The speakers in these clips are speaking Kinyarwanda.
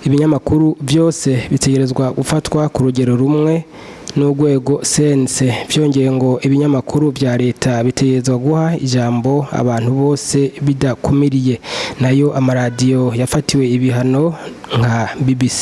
ibinyamakuru byose bitegerezwa gufatwa ku rugero rumwe n'urwego sense byongeye ngo ibinyamakuru bya leta bitegerezwa guha ijambo abantu bose bidakumiriye nayo amaradiyo yafatiwe ibihano nka BBC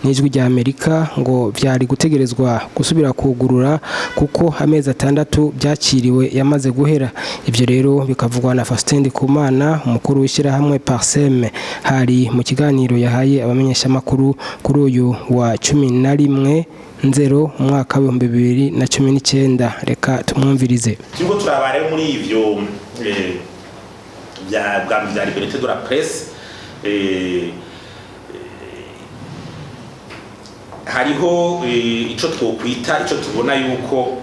n'ijwi rya Amerika ngo byari gutegerezwa gusubira kugurura kuko amezi 6 byakiriwe yamaze guhera. Ibyo rero bikavugwa na Faustin Ndikumana umukuru w'ishyirahamwe Parsem hari mu kiganiro yahaye abamenyesha makuru kuri uyu wa 11 Nzero umwaka wa 2019. Reka tumwumvirize. Turiko turabare muri ivyo bya liberté de la presse hariho ico twokwita ico tubona yuko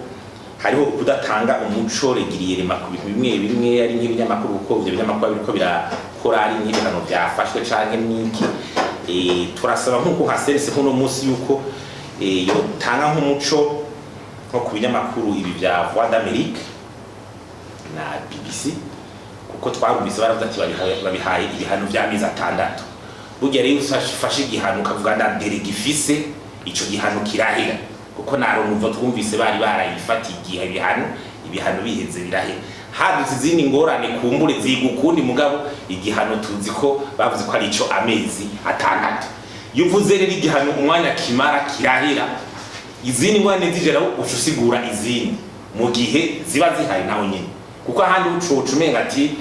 hariho kudatanga umuco regiriye ku bintu bimwe ari nk'ibinyamakuru uko ivyo binyamakuru biriko birakora ari nk'ibihano byafashwe canke n'iki turasaba nk'uko haserese nko no munsi yuko yo tanga nk'umuco nko ku binyamakuru ibi bya Voix d'Amérique na BBC kuko twarumvise baravuga ati babihaye ibihano by'amezi 6 burya rero ufashe igihano ukavuga na delegifise ico gihano kirahera kuko naronumva twumvise bari barayifatiye igihe ibihano biheze birahera hadutse izindi ngorane kumbure zigukundi mugabo igihano tuzi ko bavuze ko ari ico amezi 6 yuvuze rero igihano umwanya kimara kirahera izindi ngwane zijera ucusigura izindi mu gihe ziba zihari naho nyine kuko ahandi ucumenga ati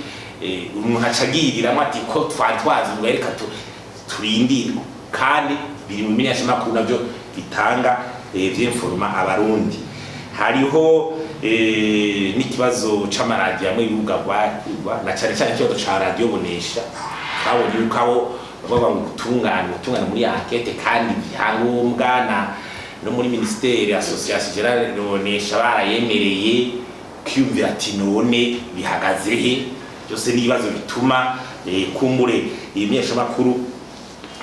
umuntu acagirira ati ko twazi reka turindire kandi biri mu menyesha makuru navyo bitanga vy'informa abarundi hariho n'ikibazo c'amaradiyo amwe yugagwa na cyane ikibazo ca radio bonesha kabonye yuko baba gutungana muri enquête kandi byangombwa no muri ministère association générale bonesha barayemereye kwiyumvira ati none bihagaze he byose nibazo bituma kumbure imyesha makuru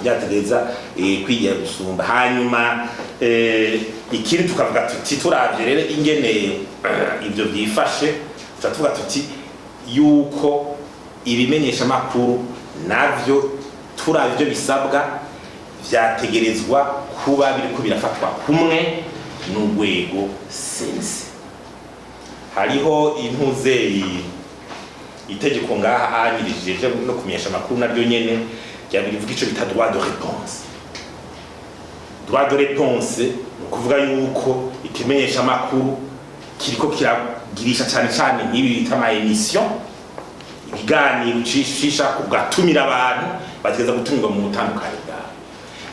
byategeza kwigira gusumba hanyuma ikiri tukavuga tuti turavye rero ingene ivyo byifashe tuvuga tuti yuko ibimenyesha makuru navyo turavyo bisabwa vyategerezwa kuba biriko birafatwa kumwe n'urwego sense hariho impuze itegeko ngaha anyirije no kumenyesha makuru naryo nyene byabirivuga ico bita droit de réponse. Droit de réponse ukuvuga yuko ikimenyesha makuru kiriko kiragirisha cyane n'ibi bita ama émission ibiganiro ucishisha kugatumira abantu bategeza gutumirwa mu butandukanye bwabo.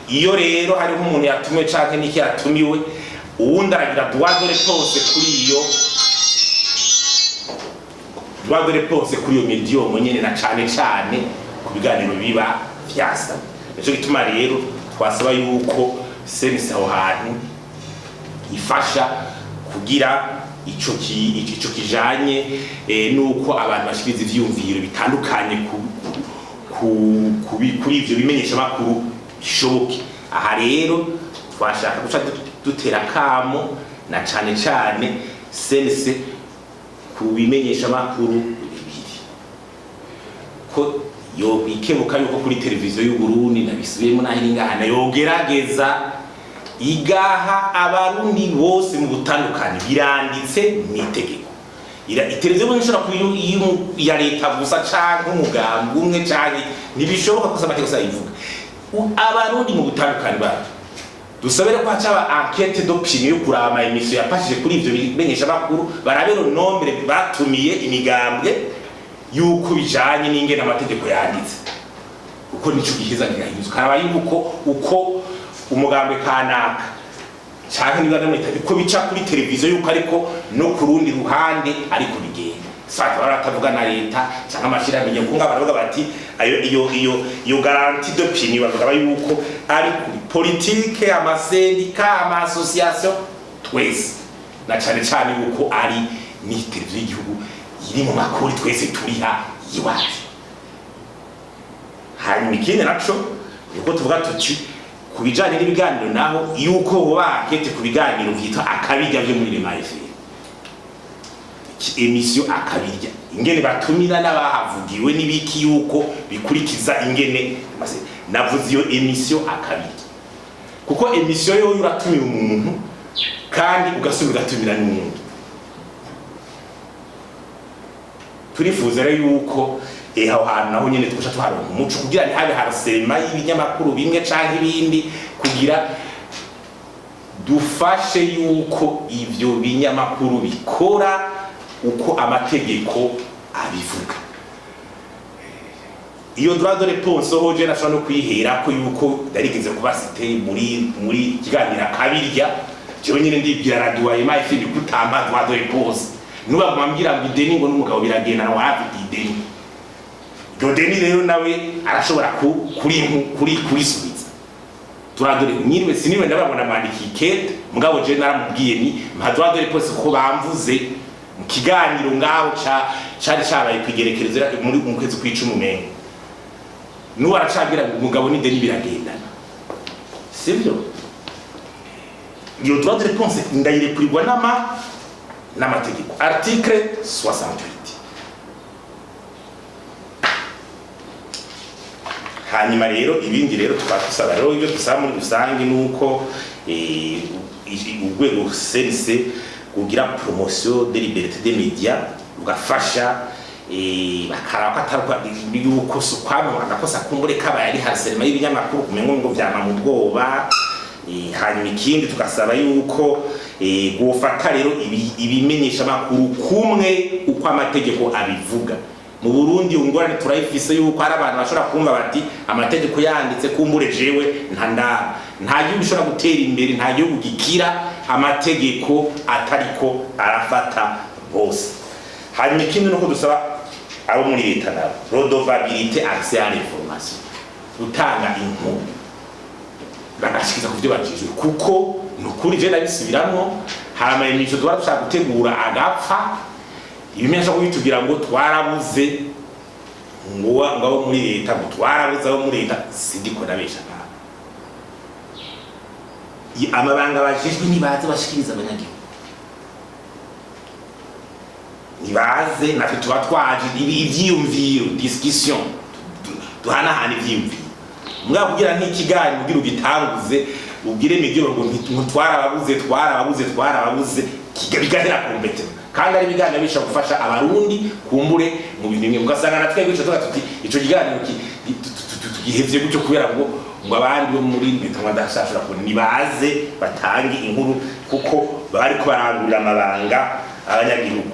Iyo rero hariho umuntu yatumwe canke niki yatumiwe uwundi aragira droit de réponse kuri iyo droit de réponse kuri iyo medium nyene na cane ku biganiro biba vyasa. Nico gituma rero twasaba yuko sense aho hantu ifasha kugira ico kijanye nuko abantu bashikiriza ivyumviro bitandukanye kuri ivyo bimenyesha makuru bishoboke. Aha rero twashaka guca dutera kamo na cane sense ku bimenyesha makuru bibiri ko yo bikebuka yuko kuri televiziyo y'u Burundi nabisubiyemo nahingana yogerageza igaha abarundi bose mu butandukanye biranditse n'itegeko televiziyo nshobora kuyu ya leta gusa canke umugambi umwe canke nibishoboka ko amategeko sayivuga abarundi mu butandukanye bacu dusabere ko hacaba enquête d'opinion yo kurama emission yapashije kuri ivyo bimenyesha makuru barabero nombre batumiye imigambwe yuko bijanye n'ingene amategeko yanditse uko nico gihiza gihindutse karaba yuko uko umugambwe kanaka canke niba ko bica kuri televiziyo yuko ariko no kurundi ruhande ariko bigenda saka baratavuga na leta canke amashira amenye kunga baravuga bati iyo garantie d'opinion bavuga yuko ari kuri politique amasendika ama association twese na cane yuko ari ni televiziyo y'igihugu iri mu makuru twese turiha iwacu. Hanyuma ikindi naco yuko tuvuga tuti kubijanye n'ibiganiro naho yuko bobakete kubiganiro vyitwa akabirya byo muri Limafe emission akabirya ingene batumira n'abahavugiwe nibiki yuko bikurikiza ingene navuze iyo emission akabiri kuko emission yo uratumira umuntu kandi ugasubira ugatumira n'umuntu turifuza rero yuko aho hantu naho nyene twasha tuharonka umuco kugira ntihabe harasema y'ibinyamakuru bimwe canke ibindi kugira dufashe yuko ivyo binyamakuru bikora uko amategeko abivuga iyo droit de réponse hoje nashobora no kwihera ko yuko darigeze kuba cité muri kiganira kabirya cyo nyine ndibwira radio ya ifindi kutamba droit de réponse nuba mwambwira ngo ideni ngo n'umugabo biragenda na wapi ideni do deni rero nawe arashobora kuri subiza turadore nyirwe siniwe ndababona mandiki kete mugabo je naramubwiye ni mpa droit de réponse ko bamvuze mu kiganiro ngaho cari cabaye kwigerekereza muri mu kwezi kw'icumi umengo nuwa aracabwira ngo umugabo ni deni biragendana sivyo iyo droit de réponse ndayirekurigwa n'amategeko article 68 hanyuma rero ibindi rero twasaba rero ibyo dusaba muri rusange nuko urwego CNC kugira promotion de liberté des médias ugafasha bakarako atarwa yuko sukwamo agakosa kumbure kabaye ari harselema y'ibinyamakuru kumengo ngo vyama mu bwoba hanyuma ikindi tukasaba yuko gufata rero ibimenyesha makuru kumwe uko amategeko abivuga mu Burundi ungorane turayifise yuko ari abantu bashobora kumva bati amategeko yanditse kumbure jewe nta gihugu bishobora gutera imbere nta gihugu gikira amategeko atariko arafata bose hanyuma ikindi nuko dusaba abo muri leta nabo redevabilité accès à l'information gutanga inkuru bagashikiza kuvyo bakijwe kuko nukuri je nabisubiramwo hama imico twara dushaka gutegura agapfa ibimenyesha ko bitubwira ngo twarabuze ngo muri leta ngo twarabuze abo muri leta sidiko nabesha amabanga bajijwe nibaze bashikiriza abanyagihugu nibaze natwe tuba twaje ivyiyumviro discussion duhanahana ivyiyumviro mbwa kugira nk'ikiganiro kugira ugitanguze ubwire migiro ngo twarababuze kigabigahera kumbete kandi ari biganiro bisha gufasha abarundi kumbure mu bintu bimwe mugasanga natwe gwica tuti ico kiganiro gihevye gutyo kubera ngo abandi bo muri bitwa ndashashura ko nibaze batangi inkuru kuko bari ko barangurira amabanga abanyagihugu